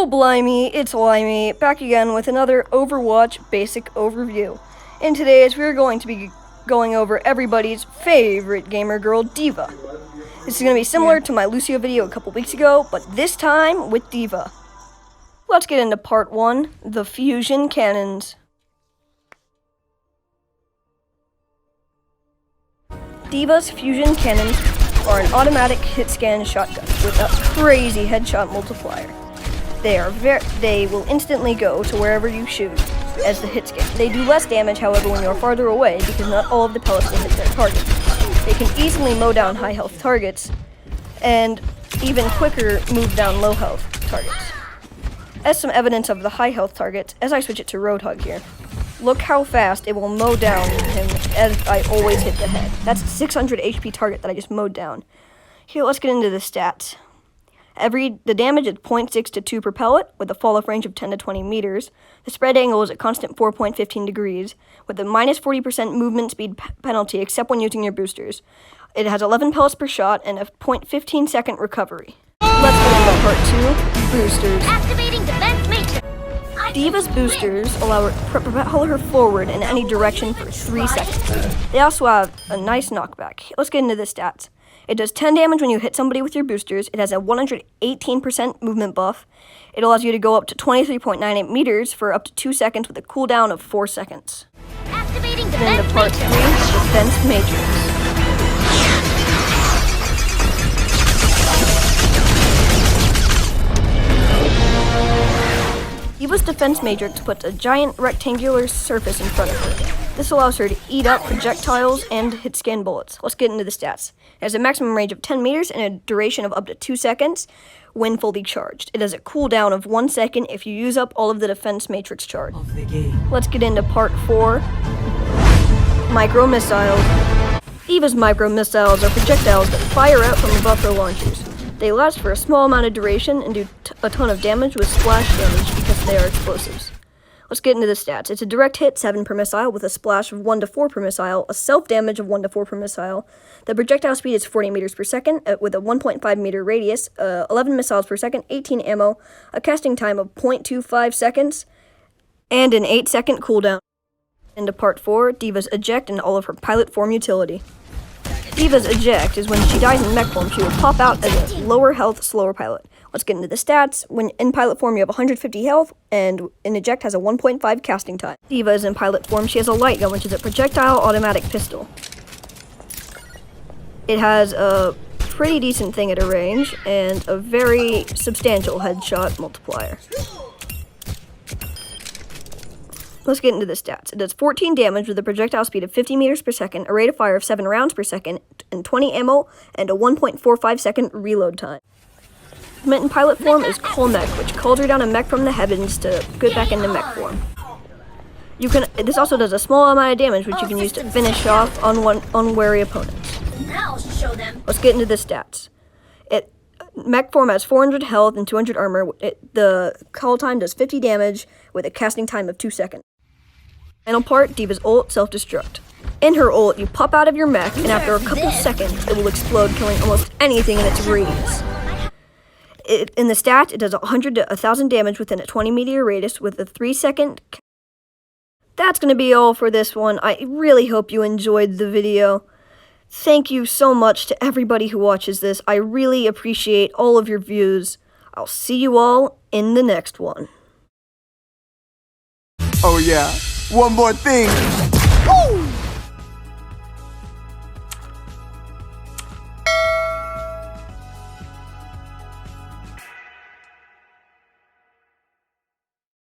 Oh blimey, it's Limey, back again with another Overwatch basic overview. And today we're going to be going over everybody's favorite gamer girl, D.Va. This is going to be similar to my Lucio video a couple weeks ago, but this time with D.Va. Let's get into part 1, the fusion cannons. D.Va's fusion cannons are an automatic hit scan shotgun with a crazy headshot multiplier. They will instantly go to wherever you shoot as the hit scan. They do less damage, however, when you're farther away because not all of the pellets will hit their target. They can easily mow down high health targets and even quicker move down low health targets. As some evidence of the high health targets, as I switch it to Roadhog here, look how fast it will mow down him as I always hit the head. That's a 600 HP target that I just mowed down. Here, let's get into the stats. The damage is 0.6 to 2 per pellet, with a fall-off range of 10 to 20 meters. The spread angle is a constant 4.15 degrees, with a minus 40% movement speed penalty except when using your boosters. It has 11 pellets per shot and a 0.15 second recovery. Let's go to part 2, boosters. Activating defense matrix. D.Va's boosters allow her to propel her forward in any direction for 3 seconds. They also have a nice knockback. Let's get into the stats. It does 10 damage when you hit somebody with your boosters. It has a 118% movement buff. It allows you to go up to 23.98 meters for up to 2 seconds with a cooldown of 4 seconds. Activating And then to part 3, defense matrix. D.Va's defense matrix puts a giant rectangular surface in front of her. This allows her to eat up projectiles and hit scan bullets. Let's get into the stats. It has a maximum range of 10 meters and a duration of up to 2 seconds when fully charged. It has a cooldown of 1 second if you use up all of the defense matrix charge. Let's get into part 4, micro missiles. D.Va's micro missiles are projectiles that fire out from above her launchers. They last for a small amount of duration and do a ton of damage with splash damage because they are explosives. Let's get into the stats. It's a direct hit, 7 per missile, with a splash of 1 to 4 per missile, a self-damage of 1 to 4 per missile. The projectile speed is 40 meters per second, with a 1.5 meter radius, 11 missiles per second, 18 ammo, a casting time of 0.25 seconds, and an 8-second cooldown. Into part 4, D.Va's Eject and all of her pilot form utility. D.Va's Eject is when she dies in mech form, she will pop out as a lower health, slower pilot. Let's get into the stats. When in pilot form, you have 150 health, and in Eject has a 1.5 casting time. D.Va is in pilot form. She has a light gun, which is a projectile automatic pistol. It has a pretty decent thing at a range, and a very substantial headshot multiplier. Let's get into the stats. It does 14 damage with a projectile speed of 50 meters per second, a rate of fire of 7 rounds per second, and 20 ammo, and a 1.45 second reload time. Movement in pilot form is Call Mech, which calls her down a mech from the heavens to get back into mech form. This also does a small amount of damage, which you can use to finish off unwary opponents. Now show them. Let's get into the stats. Mech form has 400 health and 200 armor. The call time does 50 damage with a casting time of 2 seconds. Final part, D.Va's ult, self-destruct. In her ult, you pop out of your mech, and after a couple seconds, it will explode, killing almost anything in its radius. In the stat, it does 100 to 1,000 damage within a 20 meter radius with a 3 second. That's going to be all for this one. I really hope you enjoyed the video. Thank you so much to everybody who watches this. I really appreciate all of your views. I'll see you all in the next one. Oh yeah, one more thing.